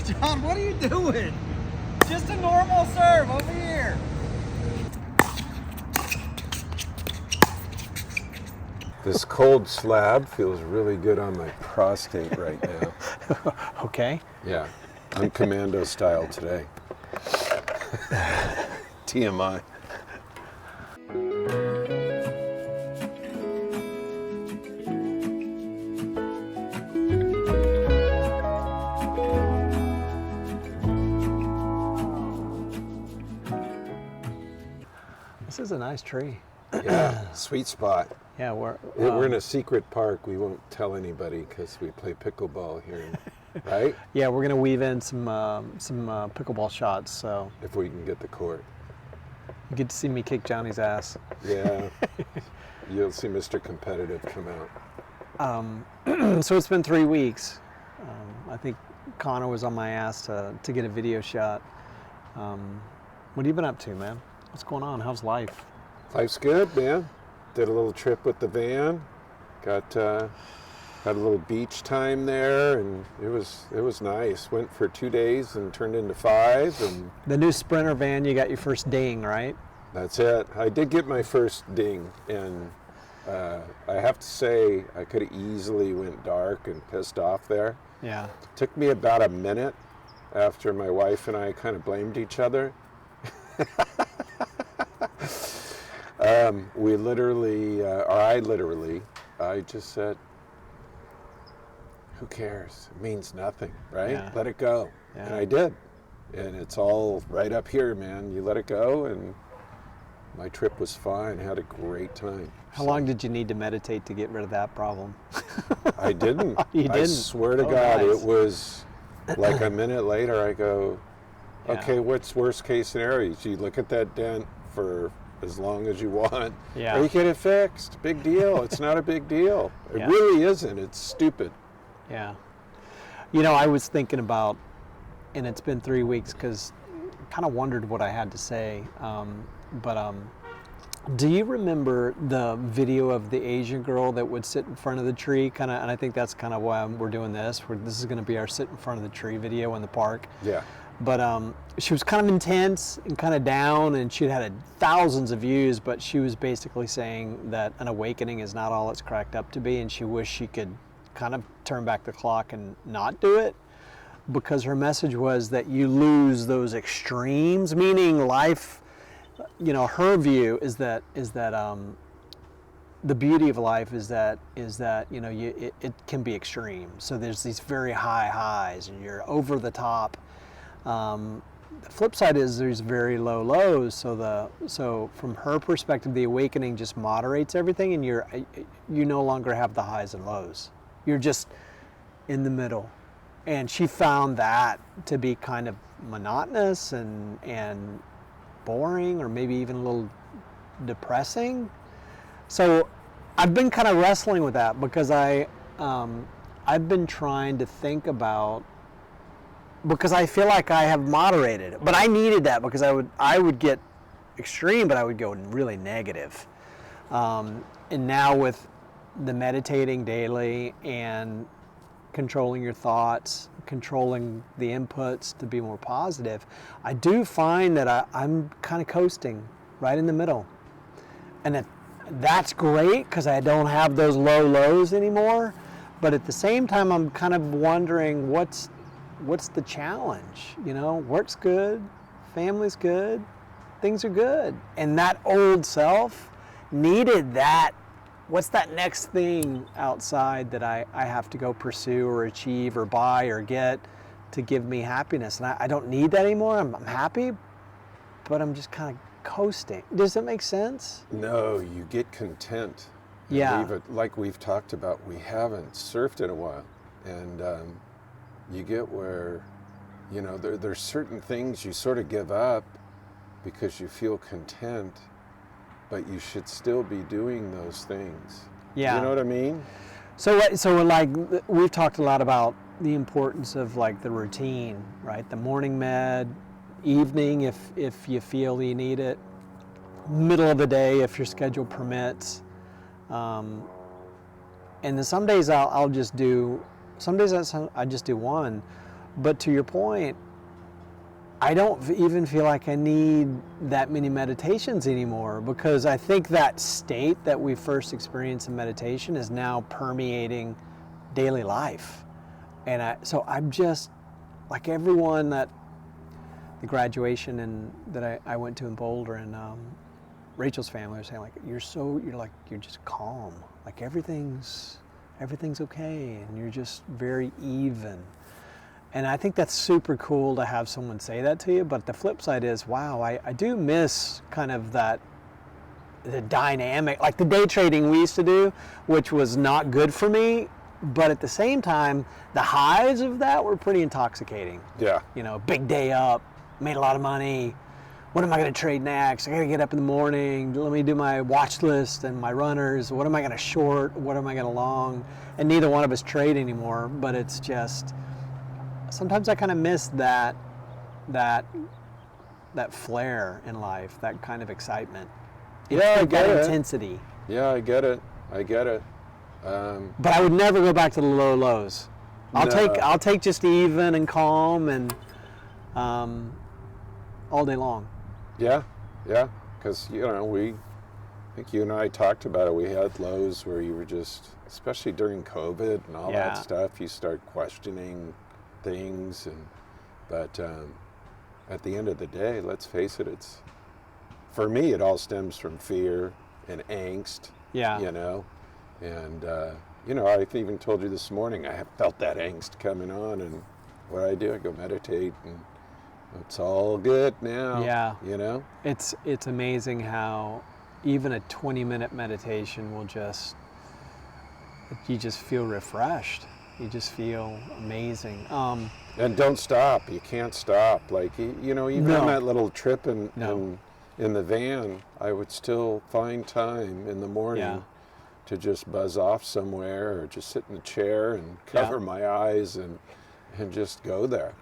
John, what are you doing? Just a normal serve over here. This cold slab feels really good on my prostate right now. Okay. Yeah, I'm commando style today. TMI. This is a nice tree. Yeah, sweet spot. Yeah, We're in a secret park. We won't tell anybody because we play pickleball here, right? Yeah, we're gonna weave in some pickleball shots. So If we can get the court. you get to see me kick Johnny's ass. Yeah, you'll see Mr. Competitive come out. So it's been 3 weeks. I think Connor was on my ass to get a video shot. What have you been up to, man? What's going on? How's life? Life's good, man. Did a little trip with the van. Had a little beach time there, and it was nice. Went for 2 days and turned into 5, and The new Sprinter van, you got your first ding, right? that's it. I did get my first ding, and I have to say I could have easily went dark and pissed off there. Yeah. Took me about a minute after my wife and I kind of blamed each other. We literally, I just said, who cares? It means nothing, right? Yeah. Let it go. Yeah. And I did. And it's all right up here, man. You let it go, and my trip was fine. Had a great time. How long did you need to meditate to get rid of that problem? I didn't. You I didn't? swear to Oh, God, nice. it was like a minute later, I go, Yeah. okay, what's worst case scenario? You look at that dent for as long as you want, Yeah. or you get it fixed. Big deal. It's not a big deal. It Yeah. really isn't. It's stupid. Yeah. You know, I was thinking about, and it's been 3 weeks because I kind of wondered what I had to say. Do you remember the video of the Asian girl that would sit in front of the tree? And I think that's kind of why we're doing this. This is going to be our sit in front of the tree video in the park. Yeah. But she was kind of intense and kind of down, and she'd had thousands of views, but she was basically saying that an awakening is not all it's cracked up to be, and she wished she could kind of turn back the clock and not do it, because her message was that you lose those extremes, meaning life, you know, her view is that the beauty of life is that you know, it can be extreme. So there's these very high highs and you're over the top. The flip side is there's very low lows. So from her perspective, the awakening just moderates everything, and you no longer have the highs and lows. You're just in the middle. And she found that to be kind of monotonous and boring, or maybe even a little depressing. So I've been kind of wrestling with that, because I've been trying to think about, because I feel like I have moderated it, but I needed that, because I would get extreme, but I would go really negative. And now with the meditating daily and controlling your thoughts, controlling the inputs to be more positive, I do find that I'm kind of coasting right in the middle. And that's great, because I don't have those low lows anymore. But at the same time, I'm kind of wondering what's the challenge? You know, work's good, family's good, things are good. And that old self needed that. What's that next thing outside that I have to go pursue or achieve or buy or get to give me happiness? And I don't need that anymore. I'm happy, but I'm just kind of coasting. Does that make sense? No, you get content. And Yeah. like we've talked about, we haven't surfed in a while. And you get where, you know, there's certain things you sort of give up because you feel content, but you should still be doing those things. Yeah. You know what I mean? So like, we've talked a lot about the importance of like the routine, right? The morning med, evening if you feel you need it, middle of the day if your schedule permits. And then some days I'll just do, some days I just do one. But to your point, I don't even feel like I need that many meditations anymore, because I think that state that we first experienced in meditation is now permeating daily life. And so I'm just like everyone at the graduation that I went to in Boulder, and Rachel's family was saying, like, you're just calm, like everything's okay, and you're just very even. And I think that's super cool to have someone say that to you. But the flip side is, wow, I do miss kind of the dynamic, like the day trading we used to do, which was not good for me. But at the same time, the highs of that were pretty intoxicating. Yeah. Big day up, made a lot of money. What am I going to trade next? I got to get up in the morning. Let me do my watch list and my runners. What am I going to short? What am I going to long? And neither one of us trade anymore. But it's just, sometimes I kind of miss that flair in life, that kind of excitement. Yeah, I get that it. intensity. Yeah, I get it. But I would never go back to the low lows. I'll take just even and calm and all day long. Yeah, because I think you and I talked about it. We had lows where you were just, especially during COVID and all that stuff, you start questioning things, but at the end of the day, let's face it, for me it all stems from fear and angst. Yeah. And I even told you this morning I have felt that angst coming on, and what I do, I go meditate, and it's all good now. Yeah. It's amazing how even a 20-minute meditation will you just feel refreshed. You just feel amazing. And don't stop. You can't stop. Like, even on that little trip in the van, I would still find time in the morning to just buzz off somewhere, or just sit in a chair and cover my eyes and just go there.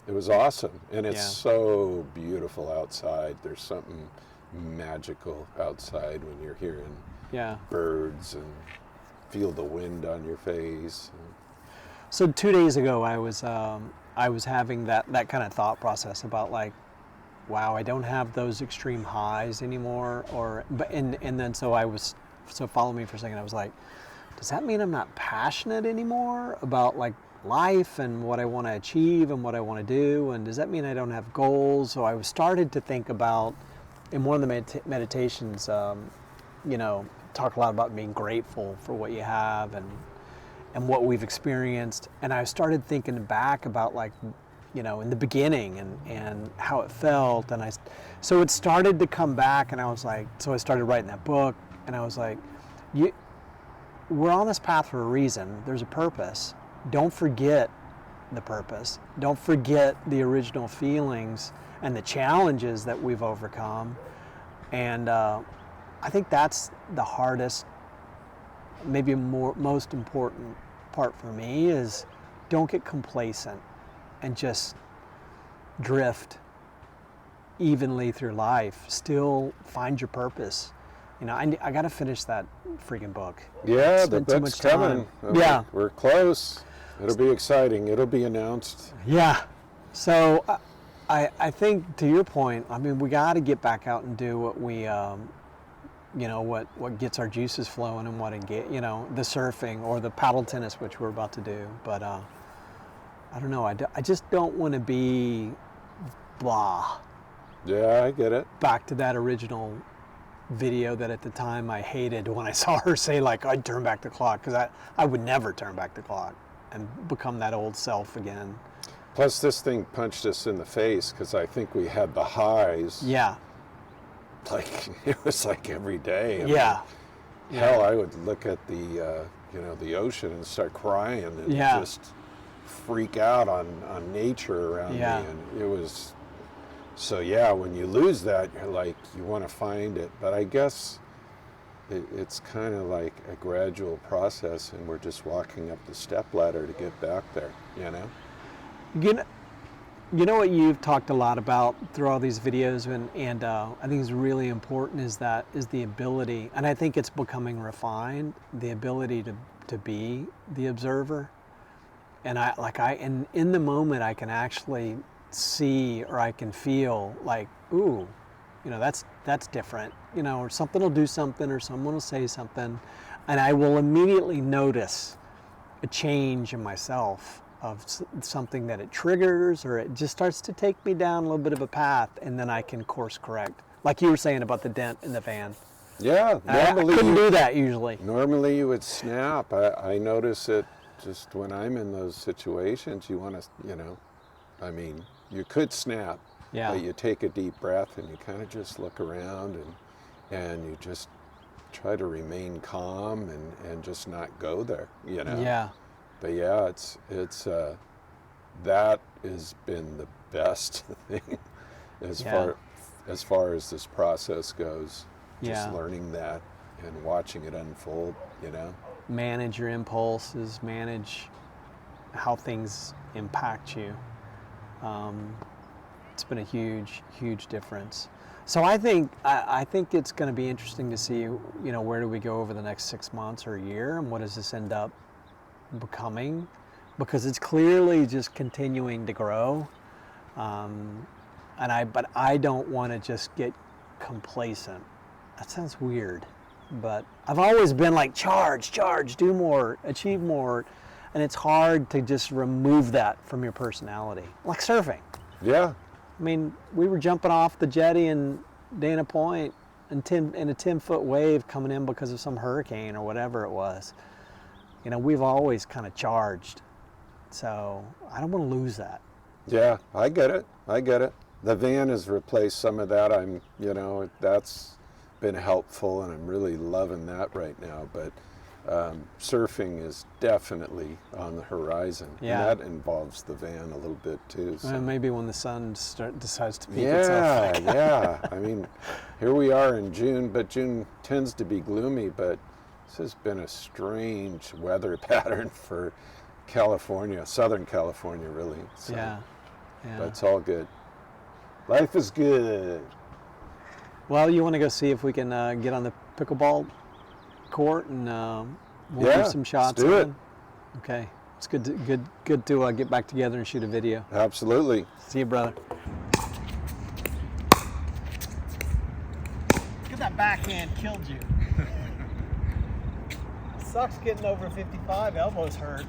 It was awesome. And it's so beautiful outside. There's something magical outside when you're hearing birds and feel the wind on your face. So 2 days ago, I was having that kind of thought process about, like, wow, I don't have those extreme highs anymore, so follow me for a second. I was like, does that mean I'm not passionate anymore about, like, life and what I want to achieve and what I want to do? And does that mean I don't have goals? So I started to think about, in one of the meditations, talk a lot about being grateful for what you have and what we've experienced. And I started thinking back about, like, in the beginning and how it felt. And so it started to come back, and I was like, so I started writing that book, and I was like, we're on this path for a reason. There's a purpose. Don't forget the purpose. Don't forget the original feelings and the challenges that we've overcome. And I think that's the hardest, maybe most important part for me, is don't get complacent and just drift evenly through life. Still find your purpose. I got to finish that freaking book. Yeah, the book's coming. We're close. It'll be exciting. It'll be announced. Yeah. So I think, to your point, I mean, we got to get back out and do what we, what gets our juices flowing, and the surfing or the paddle tennis, which we're about to do. But I don't know. I just don't want to be blah. Yeah, I get it. Back to that original video that at the time I hated, when I saw her say, like, I'd turn back the clock, because I would never turn back the clock and become that old self again. Plus, this thing punched us in the face, because I think we had the highs. Yeah. Like, it was like every day. Hell, I would look at the ocean and start crying and just freak out on nature around me. And it was, so when you lose that, you're like, you want to find it. But I guess it's kind of like a gradual process, and we're just walking up the stepladder to get back there, You know what you've talked a lot about through all these videos, and I think is really important, is the ability, and I think it's becoming refined, the ability to be the observer. And in the moment I can actually see, or I can feel like, ooh, that's different, or something will do something, or someone will say something, and I will immediately notice a change in myself of something that it triggers, or it just starts to take me down a little bit of a path, and then I can course correct. Like you were saying about the dent in the van. Yeah, I couldn't do that usually. Normally you would snap. I notice it just when I'm in those situations. You want to, you could snap, Yeah. but you take a deep breath and you kind of just look around and you just try to remain calm and just not go there, Yeah. But yeah, it's that has been the best thing as far as this process goes. Just learning that and watching it unfold, Manage your impulses, manage how things impact you. It's been a huge, huge difference. So I think it's going to be interesting to see, where do we go over the next 6 months or a year, and what does this end up becoming? Because it's clearly just continuing to grow. But I don't want to just get complacent. That sounds weird, but I've always been like, charge, do more, achieve more. And it's hard to just remove that from your personality. Like surfing. Yeah. I mean, we were jumping off the jetty in Dana Point in a 10-foot wave coming in because of some hurricane or whatever it was. We've always kind of charged. So I don't want to lose that. Yeah, I get it. The van has replaced some of that. That's been helpful, and I'm really loving that right now. But surfing is definitely on the horizon. Yeah. And that involves the van a little bit too. So. Well, maybe when the sun decides to peak itself. Yeah. I mean, here we are in June, but June tends to be gloomy, but this has been a strange weather pattern for California, Southern California, really. So, Yeah. But it's all good. Life is good. Well, you want to go see if we can get on the pickleball court and we'll do some shots. Let's do it. Okay, it's good to get back together and shoot a video. Absolutely. See you, brother. Look at that backhand, killed you. Sucks getting over 55, elbows hurt.